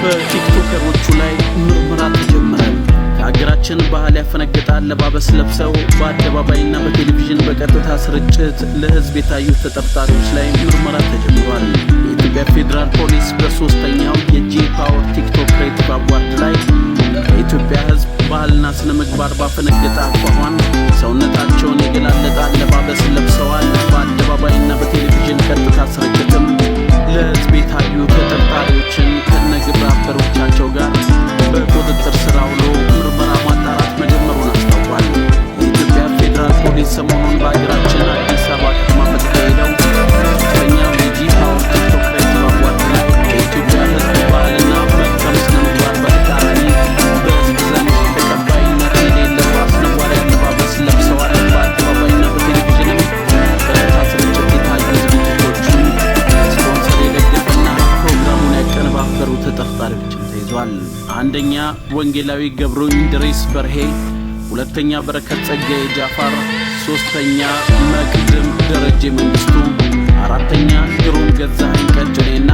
በቲክቶከሮቹ ላይ ምርመራ ተጀመረ። ከሀገራችን ባህል ያፈነገጠ አለባበስ ለብሰው በአደባባይና በቴሌቪዥን በቀጥታ ስርጭት ለህዝብ የታዩ ተጠርጣሪዎች ላይ ምርመራ ተጀምሯል። የኢትዮጵያ ፌዴራል ፖሊስ በሶስተኛው የጂ ፓወር ቲክቶክ ክሬቲቭ አዋርድ ላይ የኢትዮጵያ ህዝብ ባህልና ስነ ምግባር ባፈነገጠ አኳኋን ሰውነታቸውን የገላለጠ አለባበስ ለብሰዋል በአደባባይና በቴሌቪዥን ቀጥታ ስርጭትም ለህዝብ የታዩ ተጠርጣሪዎችን ከነግብረ አበሮቻቸው ጋር በቁጥጥር ስር አውሎ ምርመራ ማጣራት መጀመሩን አስታውቋል። የኢትዮጵያ ፌዴራል ፖሊስ ሰሞኑን በሀገራችን አዲስ አበባ ከተማ በተካሄደው ሶስተኛው የጂ ፓወር ቲክቶክ ክሬቲቭ አዋርድ ላይ የኢትዮጵያ ህዝብ ባህልና መልካም ስነ ምግባር በተቃራኒ በህዝብ ዘንድ ተቀባይነት የሌለው አስነዋሪ አለባበስ ለብሰዋል በአደባባይና በቴሌቪዥንም ቀጥታ ስርጭት የታዩ ዝግጅቶችን ስፖንሰር የደገፈና ፕሮግራሙን ያቀነባበሩ ተጠርጣሪዎችን ተይዟል። አንደኛ ወንጌላዊ ገብሩ እንድሪስ በርሄ፣ ሁለተኛ በረከት ጸጋዬ ጃፋር፣ ሶስተኛ መቅድም ደረጀ መንግስቱ፣ አራተኛ ግሩም ገዛኸኝ ቀጭኔና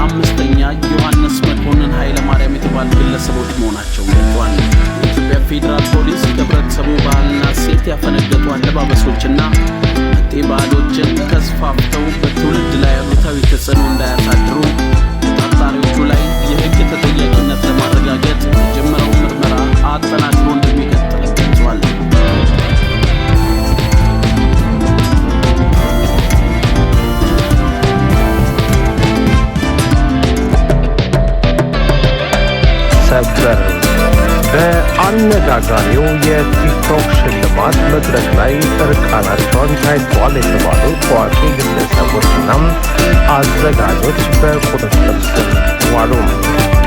አምስተኛ ዮሐንስ መኮንን ኃይለ ማርያም የተባሉ ግለሰቦች መሆናቸው ገልጿል። የኢትዮጵያ ፌዴራል ፖሊስ ከህብረተሰቡ ባህልና ሴት ያፈነገጡ አለባበሶችና መጤ ባህሎችን ተስፋፍተው በትውልድ ላይ አሉታዊ ተጽዕኖ እንዳያሳድሩ ተጠርጣሪዎቹ ላይ የህግ ተጠያቂነት ለማረጋገጥ የጀመረው ምርመራ አጠናክሮ እንደሚቀጥል ገልጿል። ሰበር በአነጋጋሪው የቲክቶክ ሽልማት መድረክ ላይ እርቃናቸውን ታይተዋል የተባሉ ታዋቂ ግለሰቦችና አዘጋጆች በቁጥጥር ስር ዋሉ።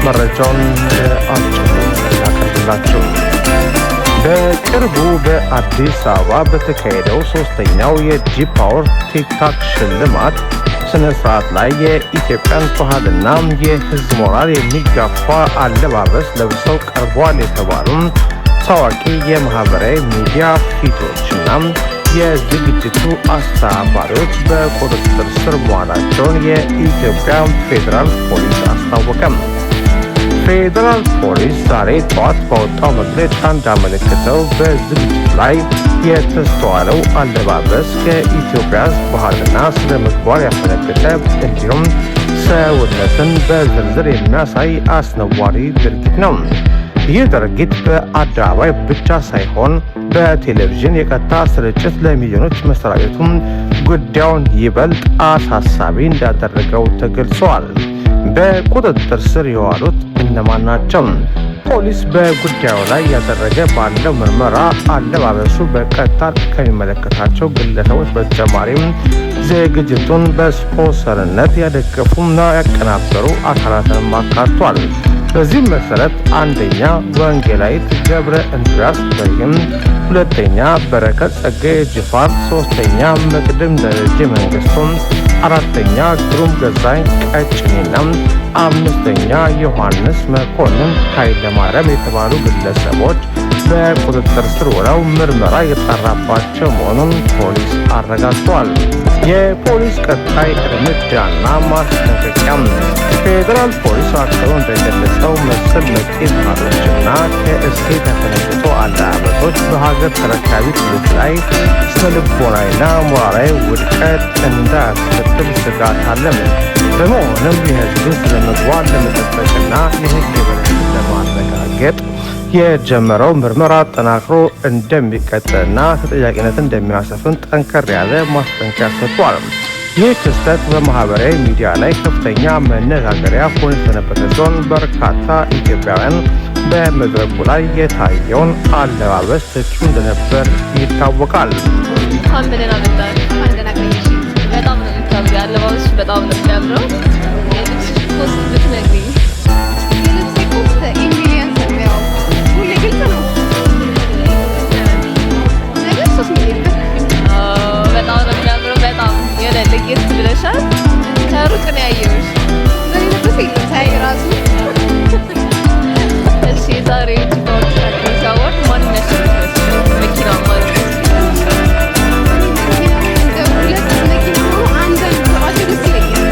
መረጃውን ለአጭሩ እናቀርብላችሁ። በቅርቡ በአዲስ አበባ በተካሄደው ሶስተኛው የጂ ፓወር ቲክቶክ ሽልማት ስነ ስርዓት ላይ የኢትዮጵያን ባህልና የህዝብ ሞራል የሚጋፋ አለባበስ ለብሰው ቀርበዋል የተባሉ ታዋቂ የማህበራዊ ሚዲያ ፊቶችና የዝግጅቱ አስተባባሪዎች በቁጥጥር ስር መዋላቸውን የኢትዮጵያ ፌዴራል ፖሊስ አስታወቀም። ፌዴራል ፖሊስ ዛሬ ጠዋት ባወጣው መግለጫ እንዳመለከተው በዝግጅቱ ላይ የተስተዋለው አለባበስ ከኢትዮጵያ ባህልና ስነ ምግባር ያፈነገጠ እንዲሁም ሰውነትን በዝርዝር የሚያሳይ አስነዋሪ ድርጊት ነው። ይህ ድርጊት በአደባባይ ብቻ ሳይሆን በቴሌቪዥን የቀጥታ ስርጭት ለሚሊዮኖች መሰራጨቱም ጉዳዩን ይበልጥ አሳሳቢ እንዳደረገው ተገልጿል። በቁጥጥር ስር የዋሉት እነማን ናቸው? ፖሊስ በጉዳዩ ላይ ያደረገ ባለው ምርመራ አለባበሱ በቀጥታ ከሚመለከታቸው ግለሰቦች በተጨማሪም ዝግጅቱን በስፖንሰርነት ያደገፉና ያቀናበሩ አካላትን አካቷል። በዚህም መሰረት አንደኛ ወንጌላዊት ገብረ እንድሪያስ በርሄ፣ ሁለተኛ በረከት ጸጋዬ ጃፋር፣ ሶስተኛ መቅድም ደረጀ መንግስቱ፣ አራተኛ ግሩም ገዛኸኝ ቀጭኔና አምስተኛ ዮሐንስ መኮንን ኃይለ ማርያም የተባሉ ግለሰቦች በቁጥጥር ስር ውለው ምርመራ የተጣራባቸው መሆኑን ፖሊስ አረጋግጧል። የፖሊስ ቀጣይ እርምጃና ማስጠንቀቂያም ፌዴራል ፖሊስ አክሎ እንደገለጸው መሰል መጤ ባህሎችና ከእሴት ያፈነገጡ አለባበሶች በሀገር ተረካቢ ትውልድ ላይ ስነልቦናዊና ሞራላዊ ውድቀት እንዳያስከትል ስጋት አለም። በመሆኑም የህዝብን ስነ ምግባር ለመጠበቅና የህግ የበላይነትን ለማረጋገጥ የጀመረው ምርመራ አጠናክሮ እንደሚቀጥልና ተጠያቂነትን እንደሚያሰፍን ጠንከር ያለ ማስጠንቀቂያ ሰጥቷል። ይህ ክስተት በማህበራዊ ሚዲያ ላይ ከፍተኛ መነጋገሪያ ሆኖ የሰነበተ ሲሆን በርካታ ኢትዮጵያውያን በመድረኩ ላይ የታየውን አለባበስ ትችት እንደነበር ይታወቃል። እንኳን በደህና መጣሽ። በጣም ነው የምታምሪው። አለባበስሽ በጣም ነው የሚያምረው። የልብስሽ ኮስት ብትነግሪኝ። የልብሴ ኮስት ኢንግሪዲየንት ነው። ሁሌ ግልጽ ነው። ነገር 3 ሚሊዮን ብር። በጣም ነው የሚያምረው። በጣም የሆነ ለየት ብለሻል። ከሩቅ ነው ያየሁሽ። ዛሬ ለብሴ የለም ሳይ ራሱ። እሺ ዛሬ ጂፓወር ቲክቶክ አዋርድ ማን ያሸነፈ? መኪና ማለት ነው። ሁለት መኪና ሆኖ አንድ አይነት ደስ ይለኛል።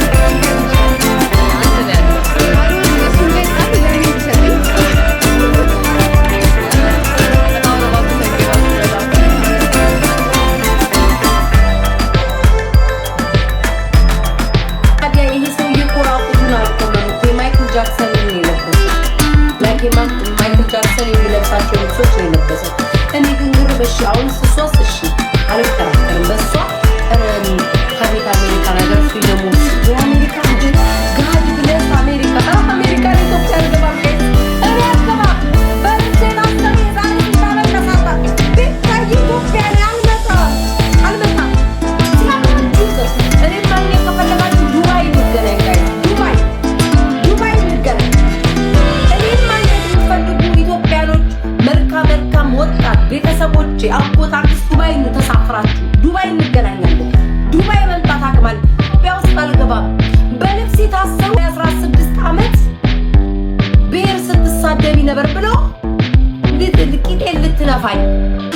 ከፋይ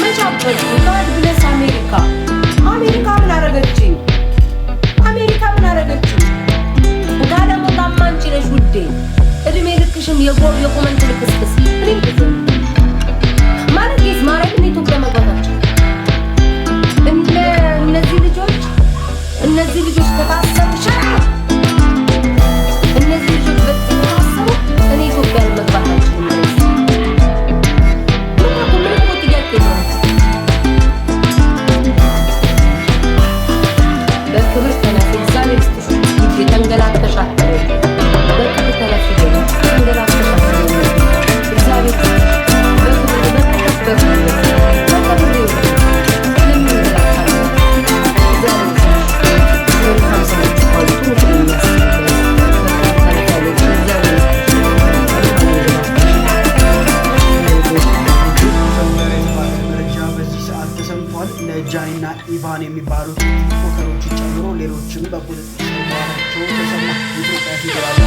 መቻበል ጋድ ብለስ አሜሪካ ምን አረገችኝ? አሜሪካ ምን አረገችኝ? ጋዳሞ ታማንቺ ነሽ ውዴ እድሜ ልክሽም የኮመንት ልክስክስ ማለት ይዝ ማረግ ኢትዮጵያ መግባታቸው እነዚህ ልጆች ከታሰሩ እነዚህ ልጆች በታሰሩ እኔ ኢትዮጵያ መግባታቸው በክብር ተነስ እግዚአብሔር ይስጥሽ የተንገላተሻት በክብር ተነስ ተንገላተሻት እግዚአብሔር ጃይና ኢቫን የሚባሉት ቲክቶከሮች ጨምሮ ሌሎችም በቁጥጥር ስር መዋላቸው ተሰማ። የኢትዮጵያ ፌዴራል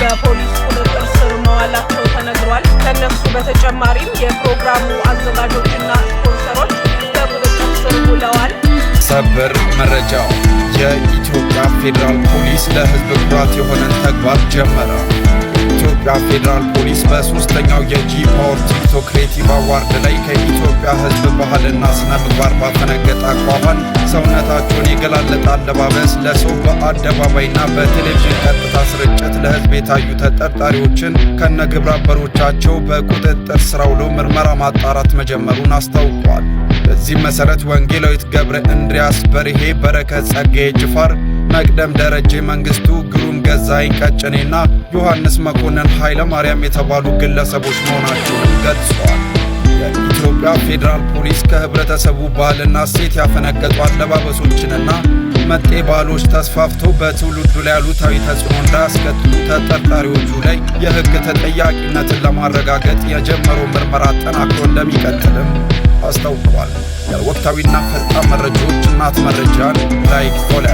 በፖሊስ ቁጥጥር ስር መዋላቸው ተነግሯል። ከነሱ በተጨማሪም የፕሮግራሙ አዘጋጆችና ስፖንሰሮች በቁጥጥር ስር ውለዋል። ሰበር መረጃው የኢትዮጵያ ፌዴራል ፖሊስ ለሕዝብ ኩራት የሆነን ተግባር ጀመረ። ኢትዮጵያ ፌዴራል ፖሊስ በ3ኛው የጂ ፓወር ቲክቶክ ክሬቲቭ አዋርድ ላይ ከኢትዮጵያ ሕዝብ ባህልና ስነ ምግባር ባፈነገጠ አኳኋን ሰውነታቸውን የገላለጠ አለባበስ ለሰው በአደባባይና በቴሌቪዥን ቀጥታ ስርጭት ለሕዝብ የታዩ ተጠርጣሪዎችን ከነግብረ አበሮቻቸው በቁጥጥር ስር አውሎ ምርመራ ማጣራት መጀመሩን አስታውቋል። በዚህ መሰረት ወንጌላዊት ገብረ እንድሪያስ በርሄ፣ በረከት ጸጋዬ ጅፋር፣ መቅደም ደረጀ መንግስቱ፣ ግሩም ገዛኸኝ ቀጭኔና ዮሐንስ መኮንን ኃይለ ማርያም የተባሉ ግለሰቦች መሆናቸውን ገልጸዋል። የኢትዮጵያ ፌዴራል ፖሊስ ከህብረተሰቡ ባህልና እሴት ያፈነገጡ አለባበሶችንና መጤ ባህሎች ተስፋፍተው በትውልዱ ላይ አሉታዊ ተጽዕኖ እንዳያስከትሉ ተጠርጣሪዎቹ ላይ የህግ ተጠያቂነትን ለማረጋገጥ የጀመረው ምርመራ አጠናክሮ እንደሚቀጥልም አስታውቋል። ለወቅታዊና ፈጣን መረጃዎች እናት መረጃን ላይክ ፎሎ